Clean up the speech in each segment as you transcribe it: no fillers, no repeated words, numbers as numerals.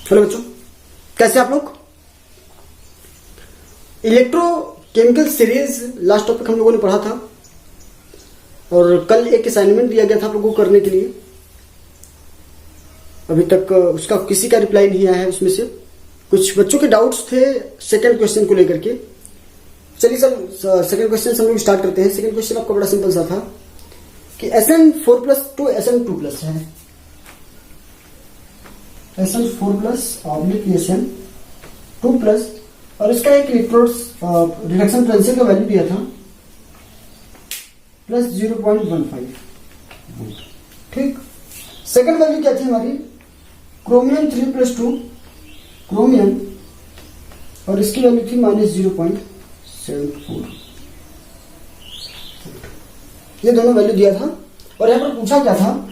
Hello बच्चों, कैसे आप लोग। इलेक्ट्रोकेमिकल सीरीज लास्ट टॉपिक हम लोगों ने पढ़ा था और कल एक असाइनमेंट दिया गया था आप लोगों को करने के लिए। अभी तक उसका किसी का रिप्लाई नहीं आया है। उसमें से कुछ बच्चों के डाउट्स थे सेकंड क्वेश्चन को लेकर के। चलिए सर, सेकंड क्वेश्चन से हम लोग स्टार्ट करते हैं। सेकंड क्वेश्चन आपका बड़ा सिंपल सा था कि SN4+ SN2+ है। SN4+ SN2+ और इसका एक इलेक्ट्रोड रिडक्शन पोटेंशियल का वैल्यू दिया था +0.15। ठीक, सेकंड वैल्यू क्या थी हमारी, क्रोमियम 3+2 क्रोमियम और इसकी वैल्यू थी -0.74। ये दोनों वैल्यू दिया था और यहां पर पूछा क्या था,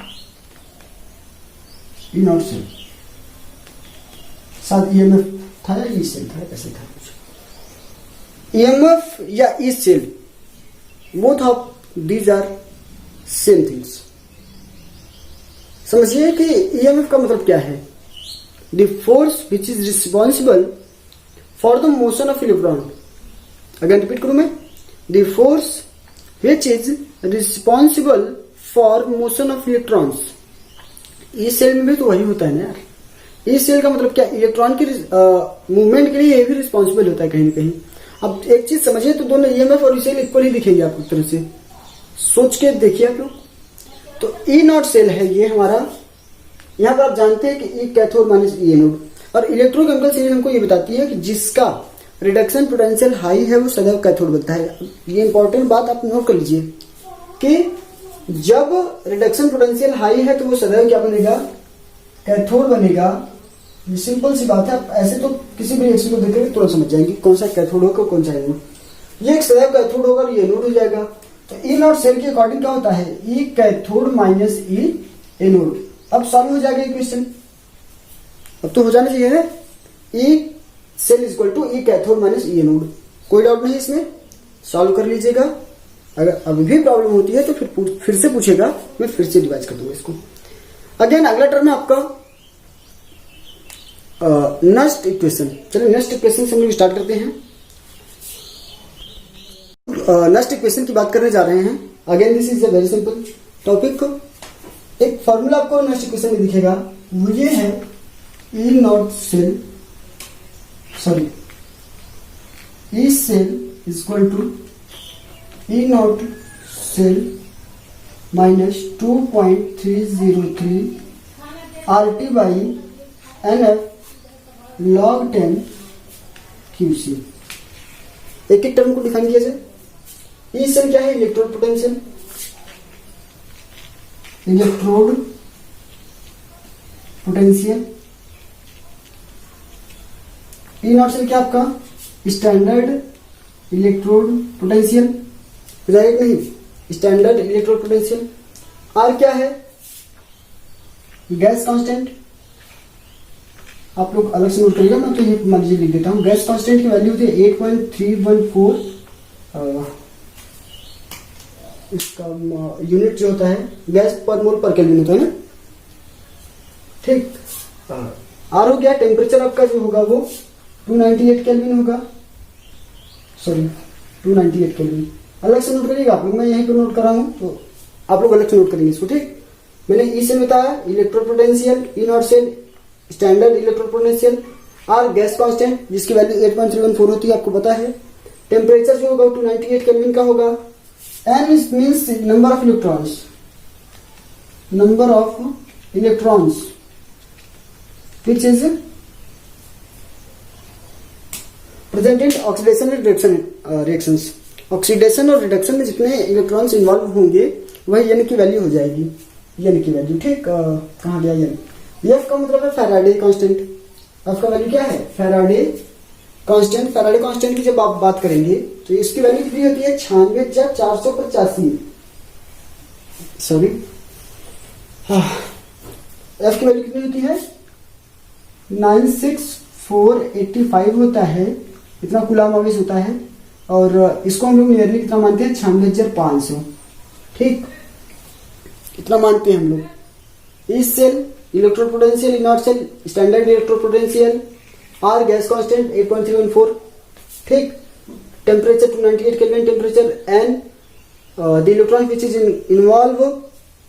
ई नॉट सेल साथ EMF था या ई सेल था, ऐसे था कुछ। EMF या E cell, both of these are same things. समझिए कि EMF का मतलब क्या है, the force which is responsible for the motion of electron. Again repeat करूं मैं, the force which is responsible for motion of electrons. E cell में भी तो वही होता है ना यार। ई सेल का मतलब क्या, इलेक्ट्रॉन की मूवमेंट के लिए ये भी रिस्पॉन्सिबल होता है कहीं ना कहीं। अब एक चीज समझिए, तो दोनों EMF और ई सेल इक्वल ही दिखेंगे आपको एक तरह से, सोच के देखिए आप लोग। तो ई नॉट सेल है ये हमारा। यहां पर आप जानते हैं कि ई कैथोड माइनस ई एनोड। और इलेक्ट्रोकेमिकल सीरीज हमको ये बताती है कि जिसका रिडक्शन पोटेंशियल हाई है वो सदैव कैथोड बनता है। ये इंपॉर्टेंट बात आप नोट कर लीजिए कि जब रिडक्शन पोटेंशियल हाई है तो वो सदैव क्या बनेगा, कैथोड बनेगा। ये सिंपल सी बात है। आप ऐसे तो किसी भी रिएक्शन को देखेंगे तुरंत समझ जाएंगे कौन सा कैथोड होगा कौन सा एनोड। ये एक सदैव कैथोड होगा और ये एनोड हो जाएगा। तो ई नॉट सेल के अकॉर्डिंग क्या होता है, ई कैथोड माइनस ई एनोड। अब सॉल्व हो जाएगा ये क्वेश्चन, अब तो हो जाना चाहिए ना। E cell is equal to E cathode minus E anode, कोई डाउट नहीं इसमें, सॉल्व कर लीजिएगा। अगर अभी भी प्रॉब्लम होती है तो फिर से पूछेगा, मैं फिर से डिवाइड कर दूंगा इसको। अगेन अगला टर्म है आपका नेक्स्ट इक्वेशन। चलिए नेक्स्ट इक्वेशन से हम लोग स्टार्ट करते हैं। नेक्स्ट इक्वेशन की बात करने जा रहे हैं। Again this is a very simple topic. एक फॉर्मूला आपको नेक्स्ट इक्वेशन में दिखेगा, वो ये है E not cell sorry E cell is equal to E not cell -2.303 RT by NF log 10 QC। एक एक टर्म को डिफाइन किया जाए। ई सेल क्या है, electrode potential, electrode potential. E not cell क्या आपका, स्टैंडर्ड इलेक्ट्रोड पोटेंशियल, राइट नहीं, स्टैंडर्ड इलेक्ट्रोड पोटेंशियल। आर क्या है, गैस कांस्टेंट। आप लोग अलग से नोट करिएगा, मैं तो ये मान लीजिए लिख देता हूं। गैस कांस्टेंट की वैल्यू थी 8.314। इसका यूनिट जो होता है गैस पर मोल पर केल्विन होता है ना। ठीक, आर हो गया। टेम्परेचर आपका जो होगा वो 298 केल्विन होगा, सॉरी 298 केल्विन। अलग से नोट करिएगा आप लोग, मैं यहीं पर नोट कर रहा हूं तो आप लोग अलग से नोट करेंगे इसको। ठीक, मैंने ई से बताया electrode potential, E not cell standard electrode potential, R gas constant जिसकी वैल्यू 8.314 होती है आपको पता है। टेम्परेचर जो होगा 298 केल्विन का होगा। N means number of electrons, number of electrons which is present in oxidation and reduction reactions. Oxidation और रिडक्शन में जितने इलेक्ट्रॉन्स इन्वॉल्व होंगे वही एन की वैल्यू हो जाएगी, एन की वैल्यू। ठीक, कहां गया एन। एफ का मतलब है फैराडे कांस्टेंट। एफ का वैल्यू क्या है, फैराडे कांस्टेंट। फैराडे कांस्टेंट की जब आप बात करेंगे तो इसकी वैल्यू कितनी होती है, 96,485। सॉरी, एफ की वैल्यू कितनी होती है, 96485 होता है। इतना कूलाम आवेश होता है और इसको हम लोग नियरली कितना मानते हैं, 96,500। ठीक, इतना मानते हैं हम लोग। E cell electropotential in our cell standard electropotential, R gas constant 8.314, ठीक, temperature 298 kelvin temperature, and the electron which is involve,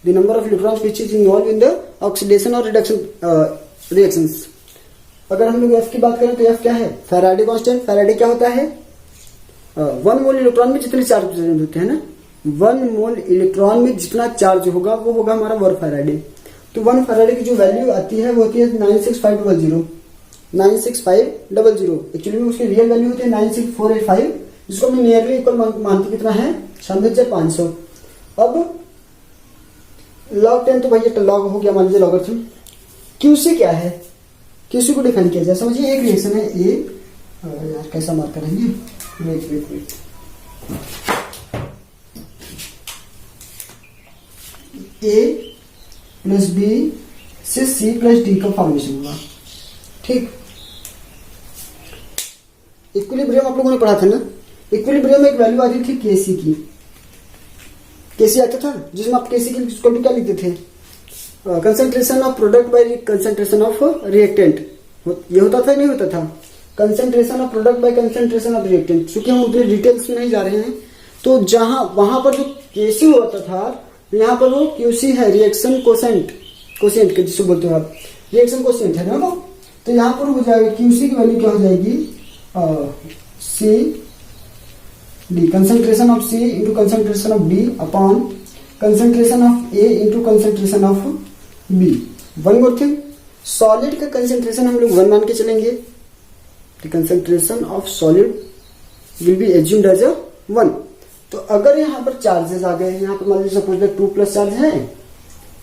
the number of electrons which is involve in the oxidation और रिडक्शन रिएक्शंस। अगर हम लोग F की बात करें तो F क्या है, फैराडे कांस्टेंट। फैराडे क्या होता है, 1 मोल इलेक्ट्रॉन में जितने चार्ज प्रेजेंट होते हैं ना, 1 मोल इलेक्ट्रॉन में जितना चार्ज होगा वो होगा हमारा 1 फैराडे। तो 1 फैराडे की जो वैल्यू आती है वो होती है 96500, 96500। एक्चुअली में उसकी रियल वैल्यू होती है 96485, जिसको हमने नियरली इक्वल मानते कितना है 9500। अब log 10 तो भैया लॉग हो गया, मान लीजिए लॉगरिथम। क्यूसी क्या है, क्यूसी को डिफाइन किया जाए, समझिए एक रिएक्शन है ए, यार कैसा मार्क करेंगे, वेट ए प्लस बी से सी प्लस डी का फॉर्मेशन हुआ, ठीक। इक्विलिब्रियम आप लोगों ने पढ़ा था ना, इक्विलिब्रियम में एक वैल्यू आ रही थी केसी की, केसी आता था जिसमें आप केसी की इक्वल टू क्या लिखते थे, concentration of product by concentration of reactant, ये होता था नहीं होता था, concentration of product by concentration of reactant. क्योंकि हम उतने डिटेल्स में नहीं जा रहे हैं, तो जहां वहां पर जो केसी होता था, यहाँ पर वो क्यूसी है, रिएक्शन कोसेंट, कोसेंट के जिसको बोलते हैं आप, रिएक्शन कोसेंट है ना वो। तो यहाँ पर हो जाएगा क्यूसी की वैल्यू क्या हो जाएगी, C D, concentration of C into concentration of D upon concentration of A into concentration of B. One more thing, solid का कंसंट्रेशन हम लोग 1 मान के चलेंगे, the concentration of solid will be assumed as 1। तो अगर यहाँ पर चार्जेस आ गए, यहाँ पर मान लीजिए सपोज 2 प्लस चार्ज है,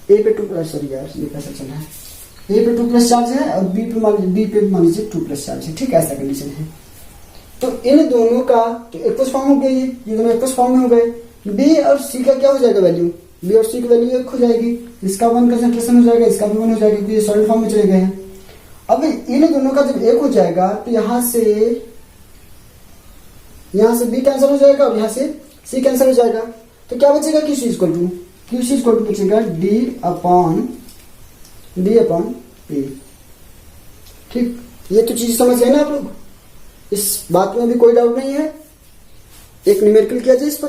ए पे 2 प्लस, सॉरी यार ये कैसा चल रहा है, ए पे 2 प्लस चार्ज है और बी पे मान लीजिए 2 प्लस चार्ज है, ठीक, ऐसा कंडीशन है। तो इन दोनों का तो एक्वस फॉर्म हो गया, ये दोनों एक्वस फॉर्म में हो गए। बी और सी का क्या हो जाएगा वैल्यू, बी और सी की वैल्यू एक हो जाएगी, इसका 1 कंसंट्रेशन हो जाएगा, इसका भी 1 हो जाएगा, क्योंकि ये सॉलिड फॉर्म में चले गए हैं। अब इन दोनों का जब एक हो जाएगा तो यहां से बी कैंसिल हो जाएगा और यहां से सी कैंसिल हो जाएगा, तो क्या बचेगा, क्यूसी इक्वल टू बचेगा डी अपॉन ए, ठीक। ये तो चीज समझ गए ना आप लोग, इस बात में भी कोई डाउट नहीं है। एक न्यूमेरिकल किया जाए इस पर,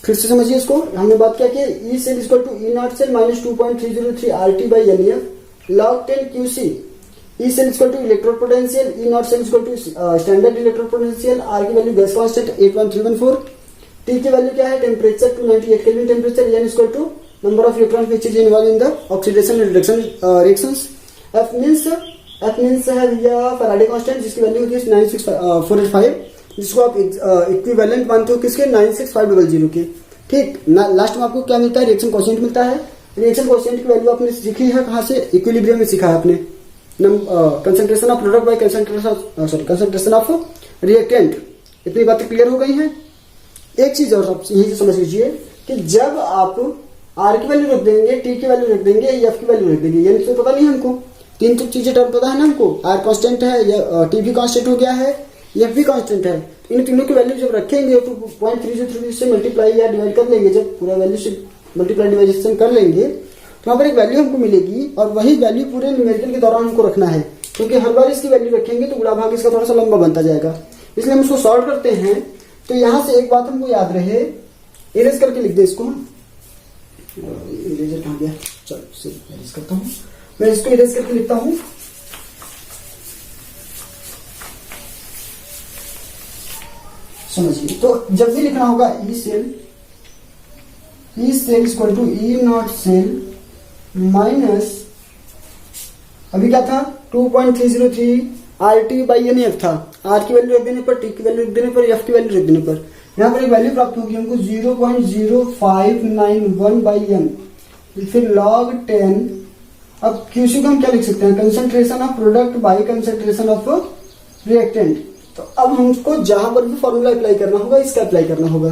फिर से समझिए इसको। हमने बात क्या की, E cell equal to E not cell minus 2.303 RT by NF log 10 QC, E cell equal to electrode potential, E not cell equal to standard electrode potential, R की वैल्यू गैस कांस्टेंट 81314, टी की value क्या है, temperature 298 kelvin temperature, N equal to number of electron which is involve in the oxidation and reduction reactions. F means है भैया Faraday constant, जिसकी value होती है 96485, जिसको आप इक्विवेलेंट मानते हो किसके, 96500 के, ठीक। लास्ट में आपको क्या मिलता है, रिएक्शन कोएफिशिएंट मिलता है। रिएक्शन कोएफिशिएंट की वैल्यू आपने सीखी है कहां से, इक्विलिब्रियम में सीखा है आपने, concentration of product by concentration of reactant. इतनी बातें क्लियर हो गई हैं। एक चीज और आप यही से समझ लीजिए कि जब आप आर की वैल्यू रख देंगे, टी की वैल्यू रख देंगे, एफ की वैल्यू रख देंगे, ये तो पता नहीं हमको, 3 तो चीजें टर्म पता है ना हमको, आर कांस्टेंट है, या टी भी कांस्टेंट हो गया है, एफ भी कांस्टेंट है। इन तीनों की वैल्यू जब रखेंगे तो 0.303 से मल्टीप्लाई या डिवाइड कर लेंगे, जब पूरा वैल्यू से मल्टीप्लाई डिवाइडेशन कर लेंगे तो वहां पर एक वैल्यू हमको मिलेगी, और वही वैल्यू पूरे न्यूमेरिकल के दौरान हमको रखना है, क्योंकि हर बार इसकी वैल्यू रखेंगे तो गुणा भाग इसका थोड़ा सा लंबा बनता जाएगा। इसलिए हम इसको सॉल्व करते हैं। तो यहां से एक बात हमको याद रहे, इरेज करके लिख दे इसको, इरेजर कहां गया, चलो इरेज करता हूं मैं, इसको इरेज करके लिखता हूं। समझिए, तो जब भी लिखना होगा E cell equal to E not cell minus, अभी क्या था 2.303 RT बाई एनएफ था, आर की वैल्यू रख देने पर, टी की वैल्यू रख देने पर, एफ की वैल्यू रख देने पर यहाँ पर एक वैल्यू प्राप्त होगी हमको 0.0591 बाई एन, फिर log 10। अब क्यूसी को हम क्या लिख सकते हैं, concentration of product by concentration of reactant. तो अब हमको जहां पर भी फॉर्मूला अप्लाई करना होगा, इसका अप्लाई करना होगा,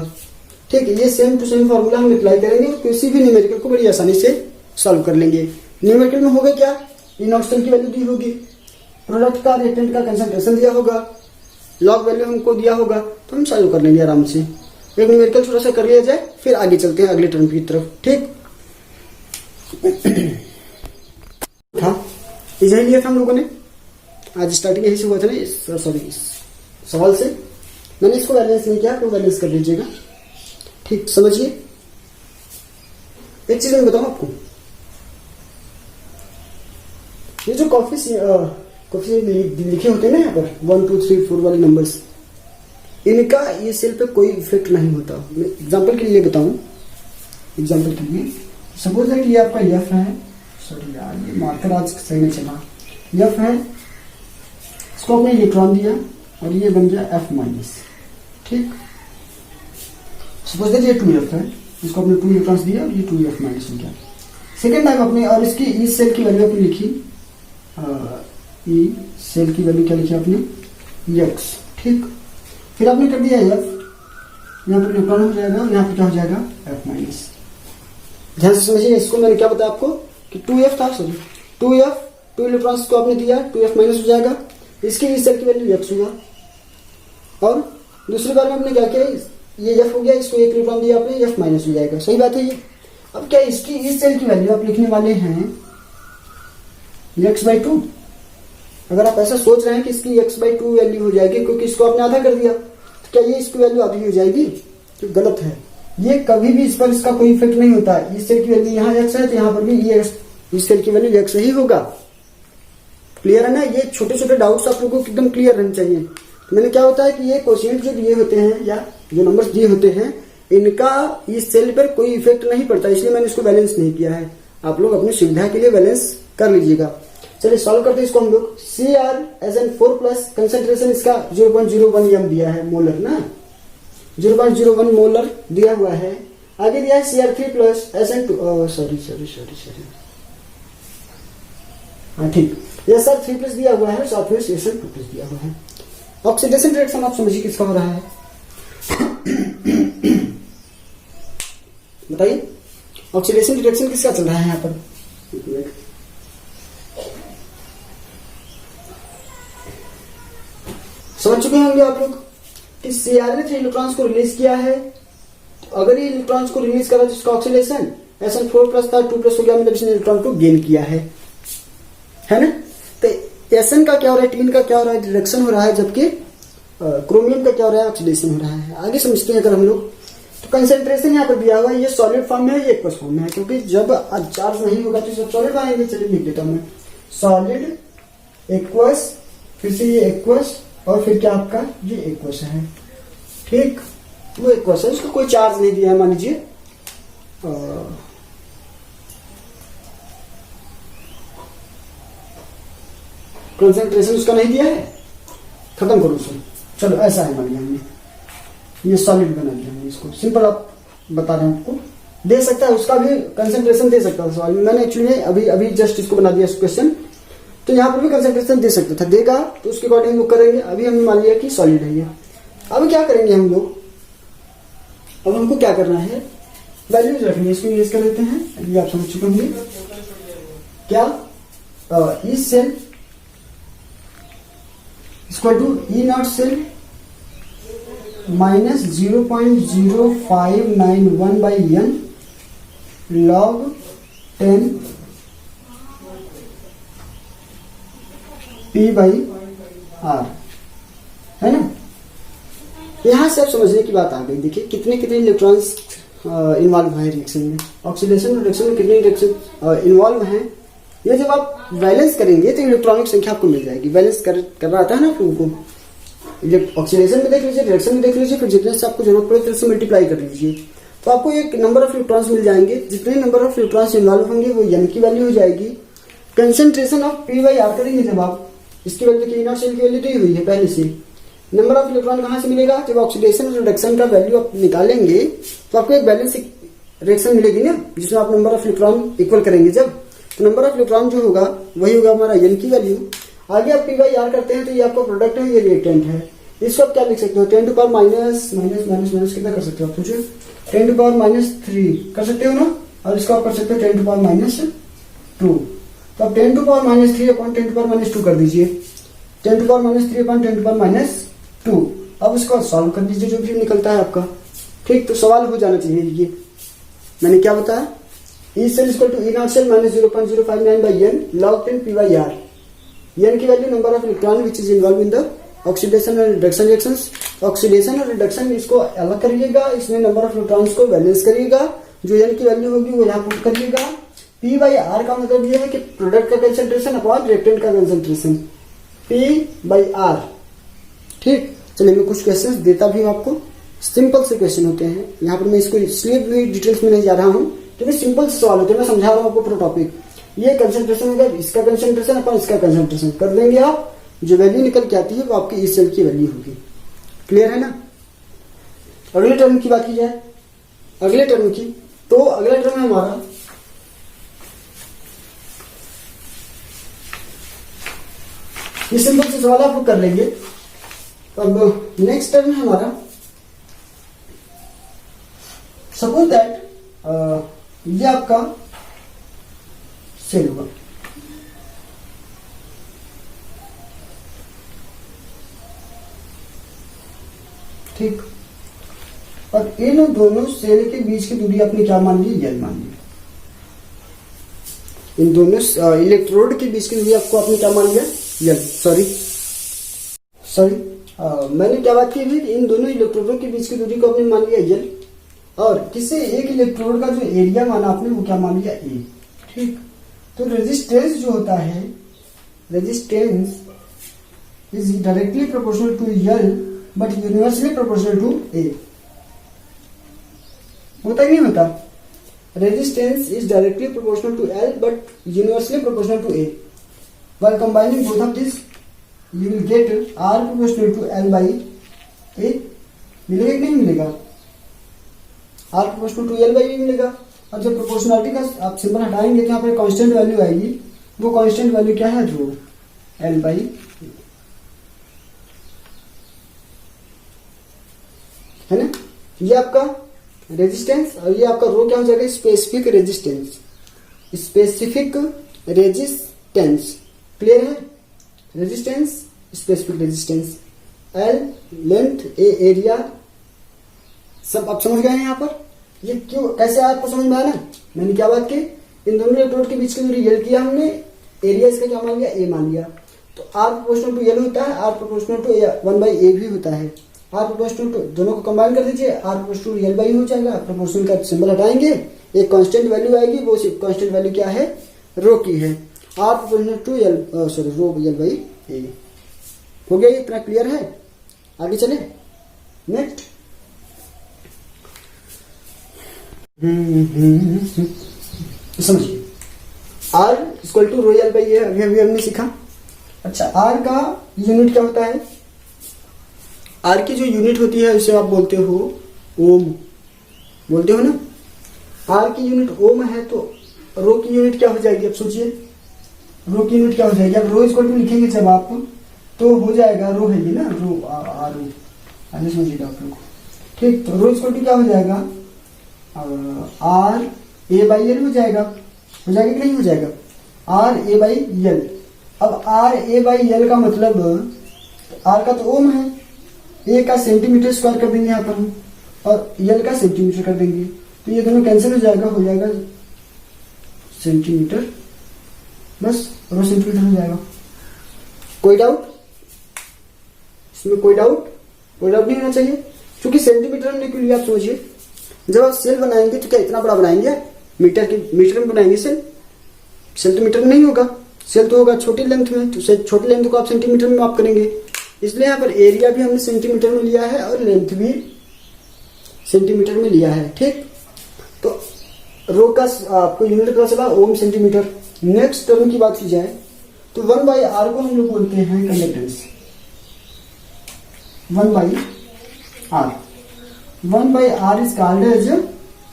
ठीक है। ये सेम टू सेम फॉर्मूला हम अप्लाई करेंगे और किसी भी न्यूमेरिकल को बड़ी आसानी से सॉल्व कर लेंगे। न्यूमेरिकल में होगा क्या, ई नॉट सेल की वैल्यू दी होगी, प्रोडक्ट का रिएक्टेंट का कंसंट्रेशन दिया होगा, लॉग वैल्यू हमको दिया होगा, तो हम सॉल्व कर लेंगे आराम से। एक न्यूमेरिकल थोड़ा सा कर लिया जाए, फिर आगे चलते हैं अगले टर्म की तरफ, ठीक। यही लिया था हम लोगों ने, आज स्टार्टिंग यही से हुआ था ना, सॉरी इस सवाल से। मैंने इसको बैलेंस नहीं किया, तो बैलेंस कर लीजिएगा। ठीक, समझिए। एक चीज मैं बताऊं आपको, ये जो कॉफी लिखे होते हैं ना यहाँ पर 1 2 3 4 वाले नंबर्स, इनका ये सेल पे कोई इफेक्ट नहीं होता। मैं एग्जांपल के लिए बताऊं, एग्जांपल के लिए सपोज दैट ये आपका एफ है, सॉरी यार ये मार्कर आज सही नहीं चला, एफ है, इसको आपने इलेक्ट्रॉन दिया और ये बन गया एफ माइनस। ठीक, सपोज दैट ये 2f है, इसको आपने 2 इलेक्ट्रॉन्स दिया और ये 2f माइनस हो गया। सेकेंड टाइम आपने, और इसकी इस सेल की वैल्यू आपने लिखी, ई सेल की वैल्यू क्या लिखी आपने, x। ठीक, फिर आपने कर दिया f, यहाँ पर इलेक्ट्रॉन हो जाएगा और यहाँ पर क्या हो जाएगा f माइनस। ध्यान से समझिए, इसको मैंने क्या बताया आपको कि 2f था, सॉरी 2f, 2 इलेक्ट्रॉन्स को आपने दिया, 2f माइनस हो जाएगा, इसकी इस सेल की वैल्यू x होगा। और दूसरी बार में हमने क्या किया, ये f हो गया, इसको 1 इलेक्ट्रॉन दिया आपने, f माइनस हो जाएगा। सही बात है ये। अब क्या इसकी इस सेल की वैल्यू आप लिखने वाले हैं x/2। अगर आप ऐसा सोच रहे हैं कि इसकी x/2 वैल्यू हो जाएगी क्योंकि इसको आपने आधा कर दिया, तो क्या ये इसकी वैल्यू आधी हो जाएगी? तो गलत है, ये कभी भी इस पर इसका कोई इफेक्ट नहीं होता है। इस सेल की वैल्यू यहाँ x है तो यहाँ पर भी ये इस सेल की वैल्यू x ही होगा। क्लियर है ना? ये छोटे छोटे डाउट्स आप लोगों को एकदम क्लियर रहने चाहिए। मैंने क्या होता है कि ये कोशिएंट जो दिए होते हैं या जो नंबर्स दिए होते हैं, इनका इस सेल पर कोई इफेक्ट नहीं पड़ता, इसलिए मैंने इसको बैलेंस नहीं किया है। आप लोग अपनी सुविधा के लिए बैलेंस कर लीजिएगा। चलिए सॉल्व करते हैं इसको हम लोग। CrSn4+ कंसेंट्रेशन इसका 0.01 m दिया है, मोलर ना, 0.01 मोलर दिया हुआ है। आगे दिया है Cr3+ Sn2, सॉरी हाँ ठीक, Sr3+ दिया हुआ है, साथ में Sn2+ दिया हुआ है। ऑक्सीडेशन रिएक्शन आप समझिए किसका हो रहा है, बताइए। ऑक्सीडेशन रिएक्शन किसका चल रहा है यहाँ पर? समझ चुके होंगे आप लोग कि Cr ने 3 इलेक्ट्रॉन्स को रिलीज किया है। अगर ये इलेक्ट्रॉन्स को रिलीज करा तो इसका ऑक्सीडेशन Sn4+ था, 2+ हो गया, मतलब इसने इलेक्ट्रॉन को गेन किया है ना। तो Sn का क्या हो रहा है, टीन का क्या हो रहा है, रिडक्शन हो रहा है, जबकि क्रोमियम का क्या हो रहा है, ऑक्सीडेशन हो रहा है। आगे समझते हैं अगर हम लोग, तो कंसेंट्रेशन यहाँ पर दिया हुआ है, ये सॉलिड फॉर्म में है, ये एक्वस फॉर्म में है, क्योंकि जब चार्ज नहीं होगा तो सब सॉलिड आएंगे। चलिए लिख देता हूं मैं, सॉलिड, एक्वस, फिर से ये एक्वस, और फिर क्या आपका ये एक्वस है। ठीक, वो एक्वस है, उसको कोई चार्ज नहीं दिया है, मान लीजिए कंसेंट्रेशन उसका नहीं दिया है, खत्म करो उसको। चलो ऐसा है, मान लिया हमने, ये सॉलिड बना दिया हमने इसको। सिंपल आप बता रहे हैं आपको, दे सकता है उसका भी कंसेंट्रेशन दे सकता है सवाल में। मैंने एक्चुअली अभी जस्ट इसको बना दिया क्वेश्चन, तो यहाँ पर भी कंसेंट्रेशन दे सकता था, देगा तो उसके अकॉर्डिंग वो करेंगे। अभी हमने मान लिया कि सॉलिड है ये। अब क्या करेंगे हम लोग, अब हमको क्या करना है, वैल्यूज रखेंगे, इसको यूज कर लेते हैं। ये आप समझ चुके होंगे क्या, इस cell equal to E0 cell minus 0.0591/n log 10 P/R है ना। यहां से आप समझने की बात आ गई। देखिए कितने इलेक्ट्रॉन्स इन्वॉल्व है रिएक्शन में, ऑक्सीडेशन रिएक्शन में कितने रिएक्शन इन्वॉल्व हैं। ये जब आप बैलेंस करेंगे तो इलेक्ट्रॉनिक संख्या आपको मिल जाएगी। बैलेंस करना आता है ना आप लोगों को, ऑक्सीडेशन में देख लीजिए, रिएक्शन में देख लीजिए, फिर जितने से आपको जरूरत पड़े तो उससे मल्टीप्लाई कर लीजिए, तो आपको एक नंबर ऑफ इलेक्ट्रॉन्स मिल जाएंगे। जितने नंबर ऑफ इलेक्ट्रॉन्स इन्वॉल्व होंगे वो n की वैल्यू हो जाएगी। कंसेंट्रेशन ऑफ P/R करेंगे जब आप, इसकी वैल्यू की E0 सेल की वैल्यू दी हुई है पहले से। नंबर ऑफ इलेक्ट्रॉन कहां से मिलेगा, जब ऑक्सीडेशन और रिडक्शन का वैल्यू आप निकालेंगे तो आपको एक बैलेंस रिएक्शन मिलेगी ना, जिसमें आप नंबर ऑफ इलेक्ट्रॉन इक्वल करेंगे। जब तो नंबर ऑफ इलेक्ट्रॉन जो होगा वही होगा हमारा n की वैल्यू। आगे आप P/R करते हैं तो ये आपका प्रोडक्ट है, ये रिएक्टेंट है। इसको आप क्या लिख सकते हो, 10 टू पावर माइनस कितना कर सकते हो आप, सोचिए 10 टू पावर -3 कर सकते हो ना, और इसको आप कर सकते हो 10 टू पावर -2। तो आप 10 to power -3 upon 10 to power -2 कर दीजिए, 10 to power -3 upon 10 to power -2। अब इसको सॉल्व कर दीजिए, जो भी निकलता है आपका। ठीक, तो सवाल हो जाना चाहिए। ये मैंने क्या बताया, E cell equal to E0 cell minus 0.059/n log 10 P/R। n की वैल्यू number of electron which is involve in the oxidation और रिडक्शन रिएक्शंस। ऑक्सीडेशन और रिडक्शन इसको अलग करिएगा, इसमें नंबर ऑफ इलेक्ट्रॉन्स को बैलेंस करिएगा, जो n की वैल्यू होगी वो यहाँ पुट करिएगा। P बाई आर का मतलब ये है कि प्रोडक्ट का कंसेंट्रेशन अपॉन रिएक्टेंट का कंसेंट्रेशन, P बाई आर। ठीक, चलिए मैं कुछ क्वेश्चंस देता भी हूँ आपको, सिंपल से क्वेश्चन होते हैं। यहाँ पर मैं इसको इसलिए भी डिटेल्स में नहीं जा रहा हूँ क्योंकि सिंपल से सवाल होते हैं, मैं समझा रहा हूँ आपको पूरा टॉपिक। ये कंसेंट्रेशन होगा, इसका कंसेंट्रेशन अपन इसका कंसेंट्रेशन कर देंगे आप, जो वैल्यू निकल के आती है वो आपकी इस सेल की वैल्यू होगी। क्लियर है ना। अगले टर्म की बात की जाए, अगले टर्म की, तो अगला टर्म है हमारा ये सिंपल से सवाल आप लोग कर लेंगे। अब नेक्स्ट टर्म है हमारा, सपोज दैट ये आपका सेल होगा, ठीक, और इन दोनों सेल के बीच की दूरी आपने क्या मान ली, एल मान ली। इन दोनों इलेक्ट्रोड के बीच की दूरी आपको आपने क्या मान लिया, एल। सॉरी मैंने क्या बात की थी, इन दोनों इलेक्ट्रोडों के बीच की दूरी को आपने मान लिया एल, और किसी एक इलेक्ट्रोड का जो एरिया माना आपने वो क्या मान लिया, ए। ठीक, तो रेजिस्टेंस जो होता है, resistance is directly proportional to L but universally proportional to A. होता ही नहीं होता, resistance is directly proportional to L but universally proportional to A. While combining both of this, you will get R proportional to L by A। मिलेगा कि नहीं मिलेगा, R proportional to L by A मिलेगा। और जब proportionality का आप symbol हटाएंगे तो यहाँ पर कांस्टेंट वैल्यू आएगी, वो कांस्टेंट वैल्यू क्या है, रो, L by A, है ना। ये आपका रेजिस्टेंस और ये आपका रो क्या हो जाएगा, specific resistance, specific resistance. Clear है, resistance, specific resistance, L length, A area, सब आप समझ गए हैं। यहाँ पर ये क्यों कैसे आपको समझ में आया ना, मैंने क्या बात की, इन दोनों इलेक्ट्रोड के बीच की दूरी एल किया हमने, एरिया इसका क्या मान लिया, ए मान लिया। तो आर प्रोपोर्शनल टू एल होता है, आर प्रोपोर्शनल टू 1/a भी होता है। आर प्रोपोर्शनल टू, दोनों को कंबाइन कर दीजिए, R proportional to L by हो जाएगा। प्रोपोर्शनल का सिंबल हटाएंगे, एक कांस्टेंट वैल्यू आएगी, वो कांस्टेंट वैल्यू क्या है, रो की है। R proportional to L, sorry rho L by A. हो गया, ये इतना क्लियर है। आगे चले नेक्स्ट। समझिए, R equal to rho L by A अभी अभी हमने सीखा। अच्छा, आर का यूनिट क्या होता है, आर की जो यूनिट होती है उसे आप बोलते हो ओम, बोलते हो ना। आर की यूनिट ओम है, तो रो की यूनिट क्या हो जाएगी, अब सोचिए रो की यूनिट क्या हो जाएगी। अब रो इक्वल टू लिखेंगे जब आप, तो हो जाएगा, रो है ये ना, रो आर ओ, आगे समझिएगा आप लोग। ठीक, तो रो इक्वल टू क्या हो जाएगा, आर ए बाई एल हो जाएगा कि नहीं हो जाएगा, आर ए बाई एल। अब आर ए बाई एल का मतलब, आर का तो ओम है, ए का सेंटीमीटर स्क्वायर कर देंगे यहाँ पर हम, और एल का सेंटीमीटर कर देंगे, तो ये दोनों कैंसिल हो जाएगा सेंटीमीटर, बस रो सेंटीमीटर हो जाएगा। कोई डाउट इसमें, कोई डाउट नहीं होना चाहिए, क्योंकि सेंटीमीटर में क्यों लिया आप सोचिए, जब आप सेल बनाएंगे तो क्या इतना बड़ा बनाएंगे, मीटर में बनाएंगे सेल तो मीटर में नहीं होगा, सेल तो होगा छोटी लेंथ में, तो छोटी लेंथ को आप सेंटीमीटर में माप करेंगे। इसलिए यहाँ पर एरिया भी हमने सेंटीमीटर में लिया है और लेंथ भी सेंटीमीटर में लिया है। ठीक, तो रो का आपको यूनिट पता चला, ओम सेंटीमीटर। नेक्स्ट टर्म की बात की जाए तो 1/r को हम लोग बोलते हैं conductance, 1/r। 1/r is called as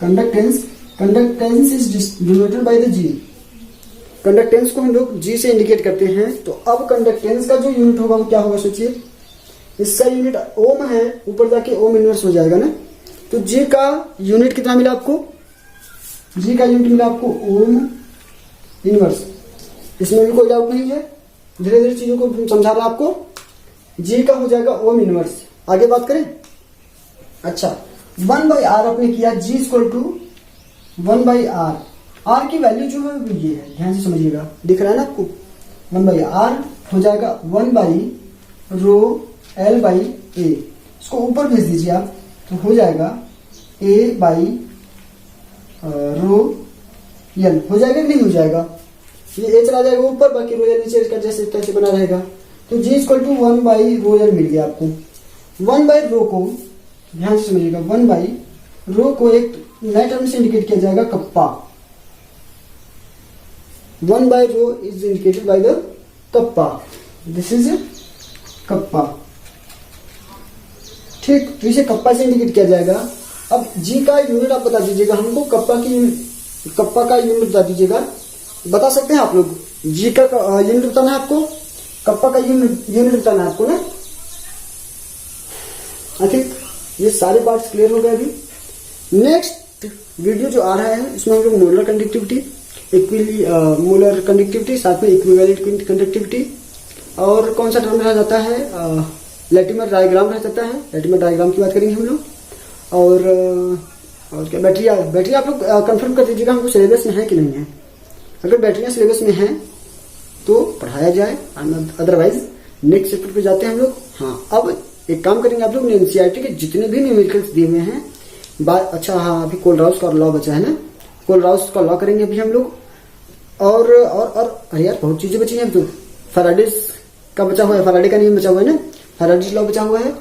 conductance. Conductance is denoted by the G. Conductance को हम लोग जी से इंडिकेट करते हैं। तो अब कंडक्टेंस का जो यूनिट होगा वो क्या होगा, सोचिए, इसका यूनिट ओम है, ऊपर जाके ओम इनवर्स हो जाएगा ना। तो जी का यूनिट कितना मिला आपको, जी का यूनिट मिला आपको ओम इनवर्स। इसमें भी कोई डाउट नहीं है, धीरे धीरे चीजों को समझा रहा आपको। जी का हो जाएगा ओम इनवर्स। आगे बात करें। अच्छा, 1/r आपने किया, जी इक्वल टू 1/r। आर की वैल्यू जो है वो ये है, ध्यान से समझिएगा, दिख रहा है ना आपको, 1/r हो जाएगा 1/ρ/L/A। इसको ऊपर भेज दीजिए आप, तो हो जाएगा A/ρL। हो जाएगा कि नहीं हो जाएगा? ये A चला जाएगा ऊपर, बाकी ρL नीचे इसका जैसे तैसे बना रहेगा। तो G = 1/ρL मिल गया आपको। 1/ρ को ध्यान से समझिएगा, 1/ρ को एक नए टर्म से इंडिकेट किया जाएगा kappa. 1/ρ is indicated by the kappa. This is kappa. ठीक, तो इसे कप्पा से इंडिकेट किया जाएगा। अब जी का यूनिट आप बता दीजिएगा हमको, कप्पा का यूनिट बता दीजिएगा। बता सकते हैं आप लोग? जी का यूनिट बताना है आपको, कप्पा का यूनिट बताना है आपको ना। आई थिंक ये सारे पार्ट्स क्लियर हो गए। अभी नेक्स्ट वीडियो जो आ रहा है इसमें हम लोग मोलर कंडक्टिविटी, मोलर कंडक्टिविटी, साथ में इक्विवेलेंट कंडक्टिविटी, और कौन सा टर्म रह जाता है, लैटिमर डायग्राम रह जाता है। लैटिमर डायग्राम की बात करेंगे हम लोग। और क्या, बैटरी आप लोग कंफर्म कर दीजिएगा हमको सिलेबस में है कि नहीं है। अगर बैटरियां सिलेबस में हैं तो पढ़ाया जाए, अदरवाइज नेक्स्ट चैप्टर पे जाते हैं हम लोग। हाँ, अब एक काम करेंगे, आप लोग ने एनसीईआरटी के जितने भी न्यूमेरिकल्स दिए हुए हैं, अच्छा हाँ, अभी कोलराउस का लॉ बचा है ना, कोलराउस का लॉ करेंगे अभी हम लोग। और अरे यार बहुत चीजें बची हैं। तो फैराडेज का बचा हुआ है, फैराडे का नियम बचा हुआ है ना, फैराडेज लॉ बचा हुआ है।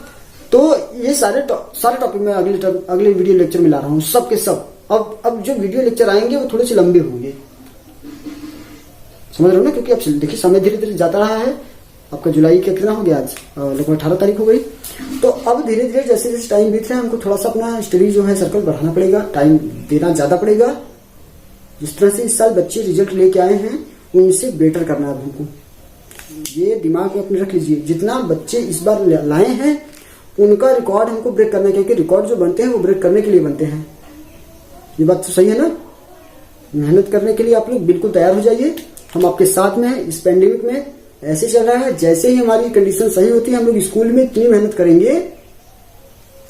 तो ये सारे टॉपिक मैं अगले वीडियो लेक्चर में ला रहा हूँ, सब के सब। अब जो वीडियो लेक्चर आएंगे वो थोड़े से लंबे होंगे, समझ रहे हो ना, क्योंकि अब देखिए समय धीरे धीरे जाता रहा है। आपका जुलाई का कितना हो गया आज, लगभग 18 तारीख हो गई। तो अब धीरे धीरे जैसे जैसे टाइम बीत रहा है, हमको थोड़ा सा अपना स्टडी जो है सर्कल बढ़ाना पड़ेगा, टाइम देना ज्यादा पड़ेगा। जिस तरह से इस साल बच्चे रिजल्ट लेके आए हैं उनसे बेटर करना है हमको। ये दिमाग में अपने रख लीजिए, जितना बच्चे इस बार लाए हैं उनका रिकॉर्ड हमको ब्रेक करना है, क्योंकि रिकॉर्ड जो बनते हैं वो ब्रेक करने के लिए बनते हैं। ये बात तो सही है ना। मेहनत करने के लिए आप लोग बिल्कुल तैयार हो जाइए, हम आपके साथ में हैं। इस पेंडेमिक में ऐसे चल रहा है, जैसे ही हमारी कंडीशन सही होती है हम लोग स्कूल में इतनी मेहनत करेंगे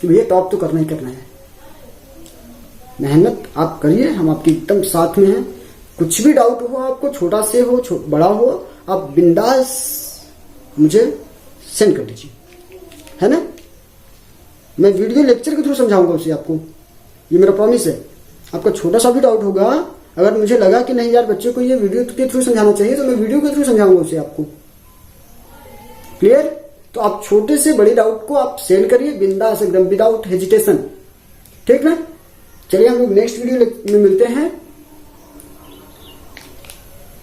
कि भैया टॉप तो करना ही करना है। मेहनत आप करिए, हम आपके एकदम साथ में हैं। कुछ भी डाउट हो आपको, छोटा से हो बड़ा हो, आप बिंदास मुझे सेंड कर दीजिए, है ना। मैं वीडियो लेक्चर के थ्रू समझाऊंगा उसे आपको, ये मेरा प्रॉमिस है। आपका छोटा सा भी डाउट होगा, अगर मुझे लगा कि नहीं यार बच्चे को ये वीडियो के थ्रू समझाना चाहिए, तो मैं वीडियो के थ्रू समझाऊंगा उसे आपको। क्लियर? तो आप छोटे से बड़े डाउट को आप सेंड करिए बिंदास, एकदम विदाउट हेजिटेशन, ठीक ना। चलिए हम लोग नेक्स्ट वीडियो में मिलते हैं।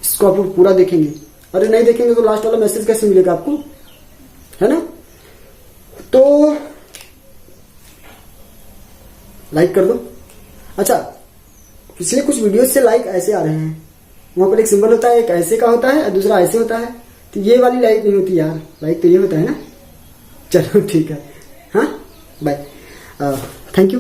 इसको आप लोग पूरा देखेंगे, अरे नहीं देखेंगे तो लास्ट वाला मैसेज कैसे मिलेगा आपको, है ना। तो लाइक कर दो। अच्छा, पिछले कुछ वीडियो से लाइक ऐसे आ रहे हैं, वहां पर एक सिंबल होता है, एक ऐसे का होता है और दूसरा ऐसे होता है। तो ये वाली लाइक नहीं होती यार, लाइक तो ये होता है ना। चलो ठीक है, हाँ, बाय, थैंक यू।